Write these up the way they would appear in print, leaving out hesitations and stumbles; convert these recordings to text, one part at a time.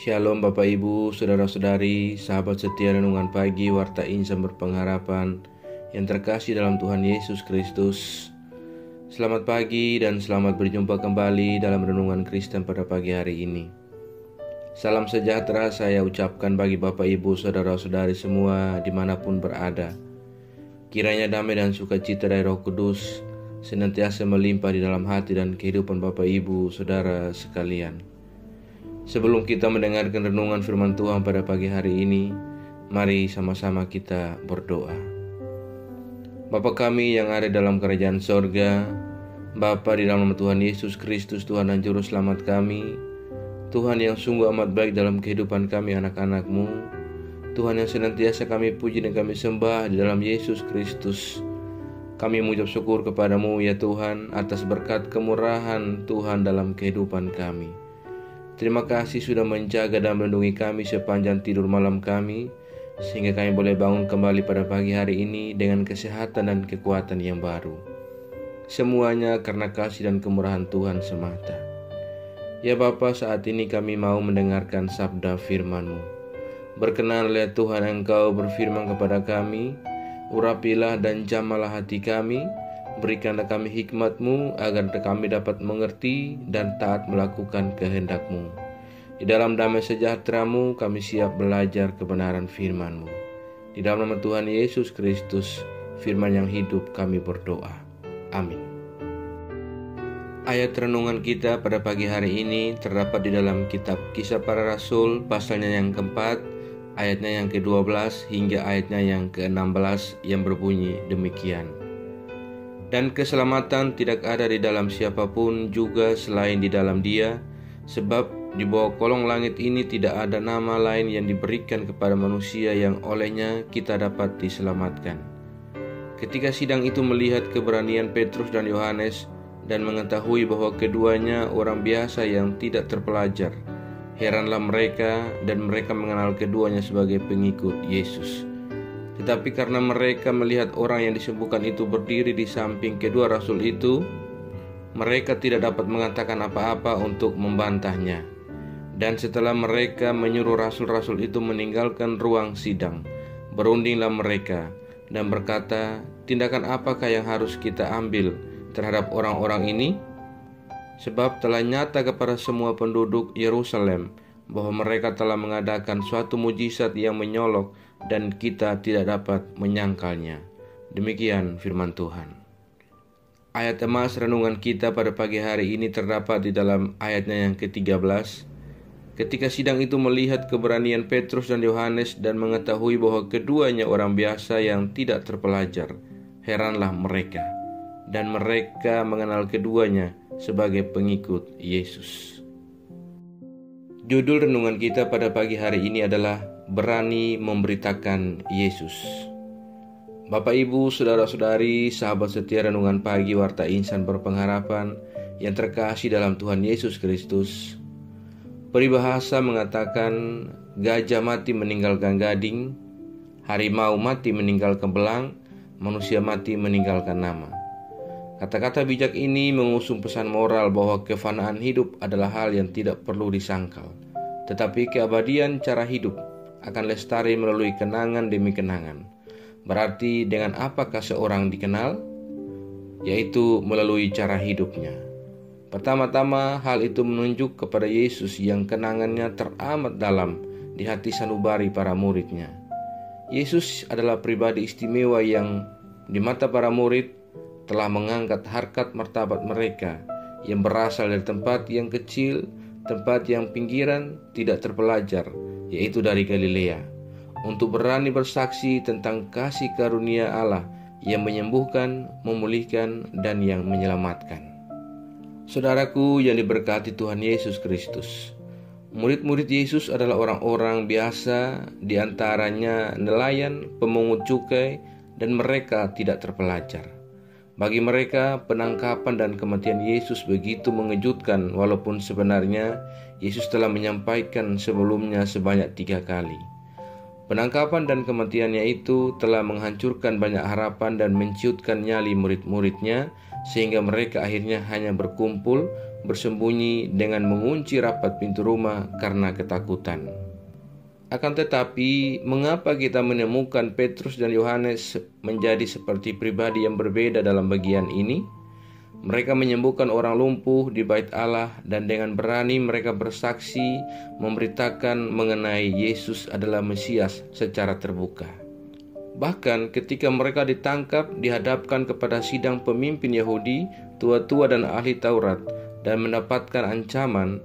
Shalom Bapak Ibu, Saudara-saudari, sahabat setia renungan pagi Warta Insan Berpengharapan yang terkasih dalam Tuhan Yesus Kristus. Selamat pagi dan selamat berjumpa kembali dalam renungan Kristen pada pagi hari ini. Salam sejahtera saya ucapkan bagi Bapak Ibu, Saudara-saudari semua dimanapun berada. Kiranya damai dan sukacita dari Roh Kudus senantiasa melimpah di dalam hati dan kehidupan Bapak Ibu, Saudara sekalian. Sebelum kita mendengarkan renungan firman Tuhan pada pagi hari ini, mari sama-sama kita berdoa. Bapa kami yang ada dalam kerajaan sorga, Bapa di dalam nama Tuhan Yesus Kristus, Tuhan dan Juru Selamat kami, Tuhan yang sungguh amat baik dalam kehidupan kami anak-anak-Mu, Tuhan yang senantiasa kami puji dan kami sembah di dalam Yesus Kristus. Kami mengucap syukur kepadamu ya Tuhan atas berkat kemurahan Tuhan dalam kehidupan kami. Terima kasih sudah menjaga dan melindungi kami sepanjang tidur malam kami, sehingga kami boleh bangun kembali pada pagi hari ini dengan kesehatan dan kekuatan yang baru. Semuanya karena kasih dan kemurahan Tuhan semata. Ya Bapa, saat ini kami mau mendengarkan sabda firman-Mu. Berkenanlah Tuhan Engkau berfirman kepada kami, urapilah dan jamalah hati kami, berikanlah kami hikmat-Mu agar kami dapat mengerti dan taat melakukan kehendak-Mu. Di dalam damai sejahtera-Mu kami siap belajar kebenaran firman-Mu. Di dalam nama Tuhan Yesus Kristus, firman yang hidup kami berdoa. Amin. Ayat renungan kita pada pagi hari ini terdapat di dalam kitab Kisah Para Rasul, pasalnya yang keempat, ayatnya yang ke-12 hingga ayatnya yang ke-16 yang berbunyi demikian. Dan keselamatan tidak ada di dalam siapapun juga selain di dalam Dia, sebab di bawah kolong langit ini tidak ada nama lain yang diberikan kepada manusia yang olehnya kita dapat diselamatkan. Ketika sidang itu melihat keberanian Petrus dan Yohanes dan mengetahui bahwa keduanya orang biasa yang tidak terpelajar, heranlah mereka dan mereka mengenal keduanya sebagai pengikut Yesus. Tetapi karena mereka melihat orang yang disembuhkan itu berdiri di samping kedua rasul itu, mereka tidak dapat mengatakan apa-apa untuk membantahnya. Dan setelah mereka menyuruh rasul-rasul itu meninggalkan ruang sidang, berundinglah mereka dan berkata, tindakan apakah yang harus kita ambil terhadap orang-orang ini? Sebab telah nyata kepada semua penduduk Yerusalem bahwa mereka telah mengadakan suatu mujizat yang menyolok dan kita tidak dapat menyangkalnya. Demikian firman Tuhan. Ayat emas renungan kita pada pagi hari ini terdapat di dalam ayatnya yang ke-13. Ketika sidang itu melihat keberanian Petrus dan Yohanes dan mengetahui bahwa keduanya orang biasa yang tidak terpelajar, heranlah mereka, dan mereka mengenal keduanya sebagai pengikut Yesus. Judul renungan kita pada pagi hari ini adalah Berani Memberitakan Yesus. Bapak Ibu, Saudara-saudari, sahabat setia renungan pagi Warta Insan Berpengharapan yang terkasih dalam Tuhan Yesus Kristus. Peribahasa mengatakan gajah mati meninggalkan gading, harimau mati meninggalkan belang, manusia mati meninggalkan nama. Kata-kata bijak ini mengusung pesan moral bahwa kefanaan hidup adalah hal yang tidak perlu disangkal, tetapi keabadian cara hidup akan lestari melalui kenangan demi kenangan. Berarti dengan apakah seorang dikenal? Yaitu melalui cara hidupnya. Pertama-tama hal itu menunjuk kepada Yesus yang kenangannya teramat dalam di hati sanubari para muridnya. Yesus adalah pribadi istimewa yang di mata para murid telah mengangkat harkat martabat mereka yang berasal dari tempat yang kecil, tempat yang pinggiran, tidak terpelajar, yaitu dari Galilea, untuk berani bersaksi tentang kasih karunia Allah yang menyembuhkan, memulihkan, dan yang menyelamatkan. Saudaraku yang diberkati Tuhan Yesus Kristus, murid-murid Yesus adalah orang-orang biasa, di antaranya nelayan, pemungut cukai, dan mereka tidak terpelajar. Bagi mereka, penangkapan dan kematian Yesus begitu mengejutkan, walaupun sebenarnya Yesus telah menyampaikan sebelumnya sebanyak 3 kali. Penangkapan dan kematiannya itu telah menghancurkan banyak harapan dan menciutkan nyali murid-muridnya, sehingga mereka akhirnya hanya berkumpul bersembunyi dengan mengunci rapat pintu rumah karena ketakutan. Akan tetapi, mengapa kita menemukan Petrus dan Yohanes menjadi seperti pribadi yang berbeda dalam bagian ini? Mereka menyembuhkan orang lumpuh di bait Allah dan dengan berani mereka bersaksi memberitakan mengenai Yesus adalah Mesias secara terbuka. Bahkan ketika mereka ditangkap, dihadapkan kepada sidang pemimpin Yahudi, tua-tua dan ahli Taurat, dan mendapatkan ancaman,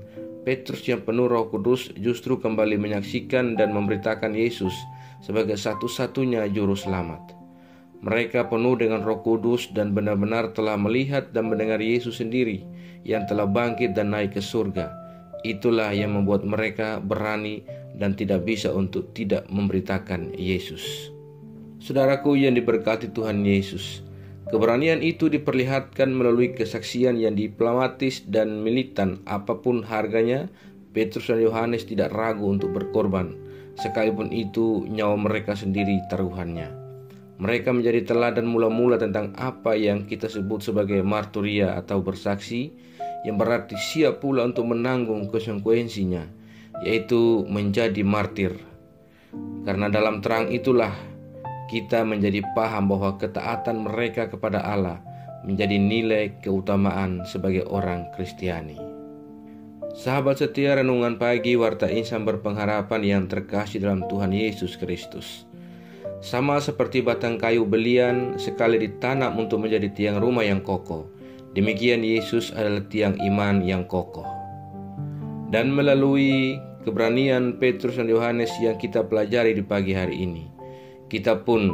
Petrus yang penuh Roh Kudus justru kembali menyaksikan dan memberitakan Yesus sebagai satu-satunya juru selamat. Mereka penuh dengan Roh Kudus dan benar-benar telah melihat dan mendengar Yesus sendiri yang telah bangkit dan naik ke surga. Itulah yang membuat mereka berani dan tidak bisa untuk tidak memberitakan Yesus. Saudaraku yang diberkati Tuhan Yesus, keberanian itu diperlihatkan melalui kesaksian yang diplomatis dan militan. Apapun harganya, Petrus dan Yohanes tidak ragu untuk berkorban, sekalipun itu nyawa mereka sendiri taruhannya. Mereka menjadi teladan mula-mula tentang apa yang kita sebut sebagai marturia atau bersaksi, yang berarti siap pula untuk menanggung konsekuensinya, yaitu menjadi martir. Karena dalam terang itulah kita menjadi paham bahwa ketaatan mereka kepada Allah menjadi nilai keutamaan sebagai orang Kristiani. Sahabat setia renungan pagi Warta Insan Berpengharapan yang terkasih dalam Tuhan Yesus Kristus. Sama seperti batang kayu belian sekali ditanam untuk menjadi tiang rumah yang kokoh, demikian Yesus adalah tiang iman yang kokoh. Dan melalui keberanian Petrus dan Yohanes yang kita pelajari di pagi hari ini, kita pun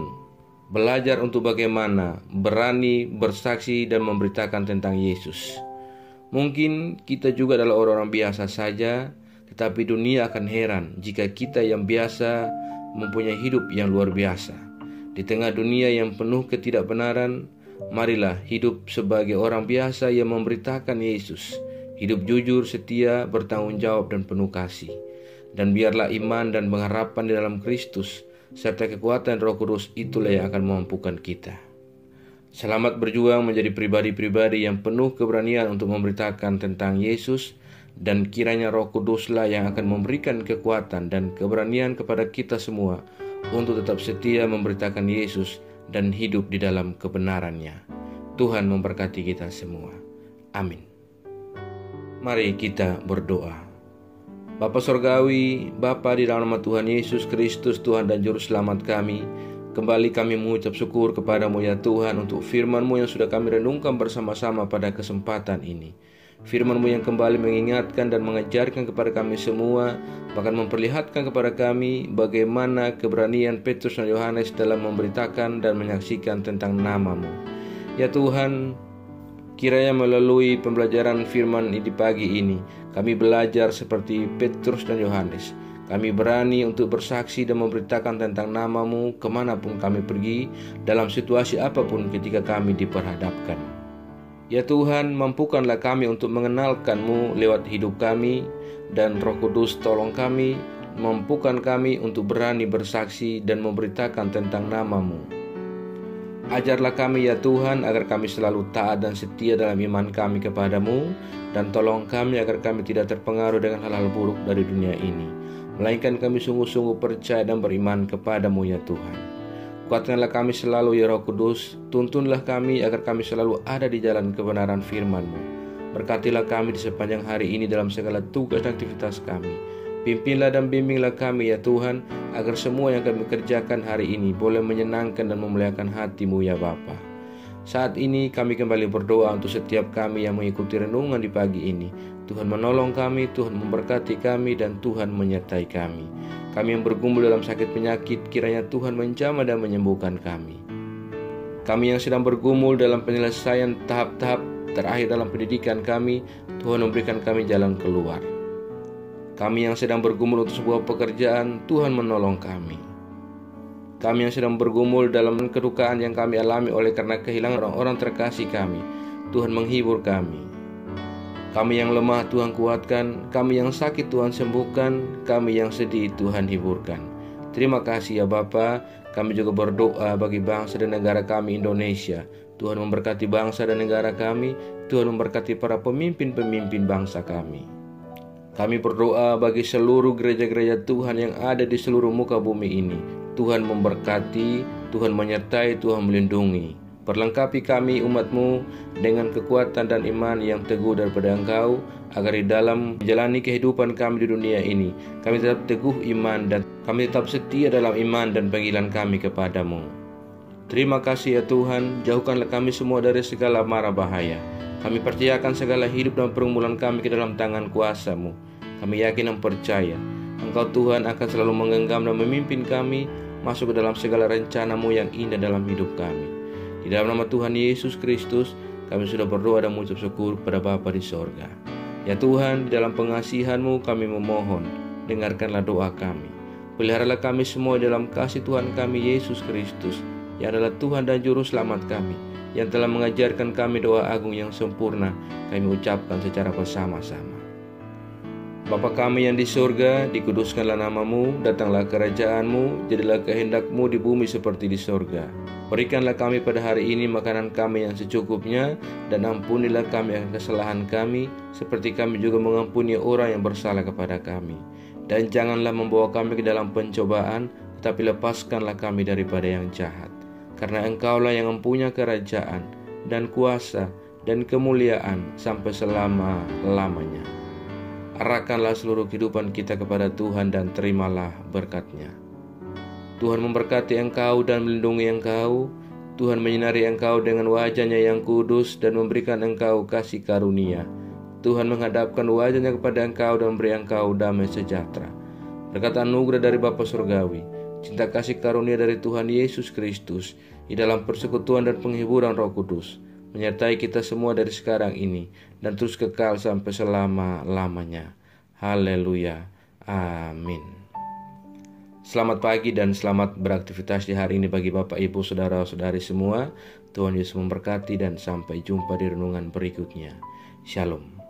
belajar untuk bagaimana berani bersaksi dan memberitakan tentang Yesus. Mungkin kita juga adalah orang-orang biasa saja, tetapi dunia akan heran jika kita yang biasa mempunyai hidup yang luar biasa. Di tengah dunia yang penuh ketidakbenaran, marilah hidup sebagai orang biasa yang memberitakan Yesus. Hidup jujur, setia, bertanggung jawab dan penuh kasih. Dan biarlah iman dan pengharapan di dalam Kristus serta kekuatan Roh Kudus itulah yang akan memampukan kita. Selamat berjuang menjadi pribadi-pribadi yang penuh keberanian untuk memberitakan tentang Yesus, dan kiranya Roh Kuduslah yang akan memberikan kekuatan dan keberanian kepada kita semua untuk tetap setia memberitakan Yesus dan hidup di dalam kebenarannya. Tuhan memberkati kita semua. Amin. Mari kita berdoa. Bapa Surgawi, Bapa di dalam nama Tuhan Yesus Kristus, Tuhan dan Juru Selamat kami, kembali kami mengucap syukur kepadamu ya Tuhan untuk firman-Mu yang sudah kami renungkan bersama-sama pada kesempatan ini. Firman-Mu yang kembali mengingatkan dan mengajarkan kepada kami semua, bahkan memperlihatkan kepada kami bagaimana keberanian Petrus dan Yohanes dalam memberitakan dan menyaksikan tentang nama-Mu. Ya Tuhan, kiranya melalui pembelajaran firman di pagi ini, kami belajar seperti Petrus dan Yohanes. Kami berani untuk bersaksi dan memberitakan tentang nama-Mu kemanapun kami pergi, dalam situasi apapun ketika kami diperhadapkan. Ya Tuhan, mampukanlah kami untuk mengenalkan-Mu lewat hidup kami, dan Roh Kudus tolong kami, mampukan kami untuk berani bersaksi dan memberitakan tentang nama-Mu. Ajarlah kami ya Tuhan agar kami selalu taat dan setia dalam iman kami kepadamu, dan tolong kami agar kami tidak terpengaruh dengan hal-hal buruk dari dunia ini, melainkan kami sungguh-sungguh percaya dan beriman kepadamu ya Tuhan. Kuatkanlah kami selalu ya Roh Kudus, tuntunlah kami agar kami selalu ada di jalan kebenaran firman-Mu. Berkatilah kami di sepanjang hari ini dalam segala tugas dan aktivitas kami. Pimpinlah dan bimbinglah kami ya Tuhan, agar semua yang kami kerjakan hari ini boleh menyenangkan dan memuliakan hati-Mu ya Bapa. Saat ini kami kembali berdoa untuk setiap kami yang mengikuti renungan di pagi ini. Tuhan menolong kami, Tuhan memberkati kami, dan Tuhan menyertai kami. Kami yang bergumul dalam sakit penyakit, kiranya Tuhan menjamah dan menyembuhkan kami. Kami yang sedang bergumul dalam penyelesaian tahap-tahap terakhir dalam pendidikan kami, Tuhan memberikan kami jalan keluar. Kami yang sedang bergumul untuk sebuah pekerjaan, Tuhan menolong kami. Kami yang sedang bergumul dalam kedukaan yang kami alami oleh karena kehilangan orang-orang terkasih kami, Tuhan menghibur kami. Kami yang lemah, Tuhan kuatkan. Kami yang sakit, Tuhan sembuhkan. Kami yang sedih, Tuhan hiburkan. Terima kasih ya Bapa. Kami juga berdoa bagi bangsa dan negara kami Indonesia. Tuhan memberkati bangsa dan negara kami. Tuhan memberkati para pemimpin-pemimpin bangsa kami. Kami berdoa bagi seluruh gereja-gereja Tuhan yang ada di seluruh muka bumi ini. Tuhan memberkati, Tuhan menyertai, Tuhan melindungi. Perlengkapi kami umat-Mu dengan kekuatan dan iman yang teguh daripada Engkau, agar di dalam menjalani kehidupan kami di dunia ini, kami tetap teguh iman dan kami tetap setia dalam iman dan panggilan kami kepadamu. Terima kasih ya Tuhan, jauhkanlah kami semua dari segala mara bahaya. Kami percayakan segala hidup dan pergumulan kami ke dalam tangan kuasa-Mu. Kami yakin dan percaya Engkau Tuhan akan selalu menggenggam dan memimpin kami masuk ke dalam segala rencana-Mu yang indah dalam hidup kami. Di dalam nama Tuhan Yesus Kristus, kami sudah berdoa dan mengucap syukur kepada Bapa di sorga. Ya Tuhan, di dalam pengasihan-Mu kami memohon, dengarkanlah doa kami. Peliharalah kami semua dalam kasih Tuhan kami Yesus Kristus, yang adalah Tuhan dan Juru Selamat kami, yang telah mengajarkan kami doa agung yang sempurna, kami ucapkan secara bersama-sama. Bapa kami yang di surga, dikuduskanlah nama-Mu, datanglah kerajaan-Mu, jadilah kehendak-Mu di bumi seperti di surga. Berikanlah kami pada hari ini makanan kami yang secukupnya, dan ampunilah kami akan kesalahan kami, seperti kami juga mengampuni orang yang bersalah kepada kami. Dan janganlah membawa kami ke dalam pencobaan, tetapi lepaskanlah kami daripada yang jahat. Karena Engkaulah yang mempunyai kerajaan, dan kuasa, dan kemuliaan sampai selama-lamanya. Arahkanlah seluruh kehidupan kita kepada Tuhan dan terimalah berkat-Nya. Tuhan memberkati engkau dan melindungi engkau. Tuhan menyinari engkau dengan wajah-Nya yang kudus dan memberikan engkau kasih karunia. Tuhan menghadapkan wajah-Nya kepada engkau dan memberi engkau damai sejahtera. Berkat anugerah dari Bapa Surgawi, cinta kasih karunia dari Tuhan Yesus Kristus, di dalam persekutuan dan penghiburan Roh Kudus, menyertai kita semua dari sekarang ini dan terus kekal sampai selama-lamanya. Haleluya. Amin. Selamat pagi dan selamat beraktivitas di hari ini bagi Bapak, Ibu, Saudara-saudari semua. Tuhan Yesus memberkati dan sampai jumpa di renungan berikutnya. Shalom.